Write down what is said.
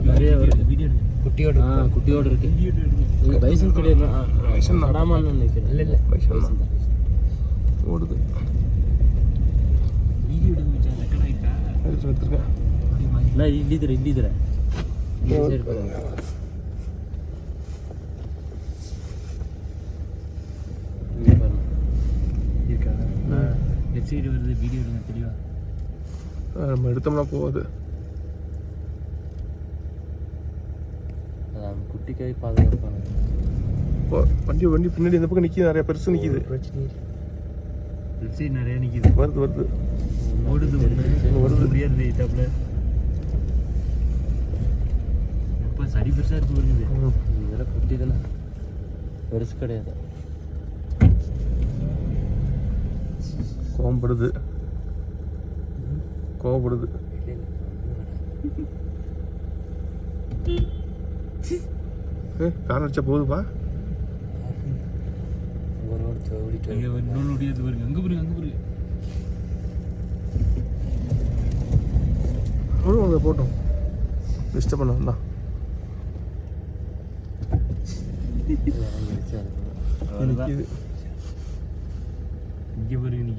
நிறைய வருது வீடியோ குட்டியோட இருக்கு. இது பைசன் கிடையாது, பைசன் நடாமான்னு நினைக்கிறேன். இல்லை பைசன் தான் ஓடுது. வீடியோ எடுத்துருக்கேன். இல்லை இல்லி தர சரி பாருங்க. வெப்சைட் வருது, வீடியோ எடுங்க தெளிவா. நம்ம எடுத்தோம்னா போகுது. குட்டி கை பாதுகாப்பான வண்டி பின்னாடி இந்த பக்கம் நிற்கிது, நிறைய பெருசு நிற்கிது. பிரச்சனை வெப்சைட் நிறைய நிற்கிது. வருது ஓடுது வருது முடியாது டாப்ல. இப்போ சரி பெருசாக இருக்கு வருது. இதெல்லாம் குட்டி தானே, பெருசு கிடையாது. கோவப்படுது. கார் அடிச்சா போகுதுப்பா. போட்டோம் டிஸ்டர்ப் பண்ண வந்தான். இங்கே பாருங்க.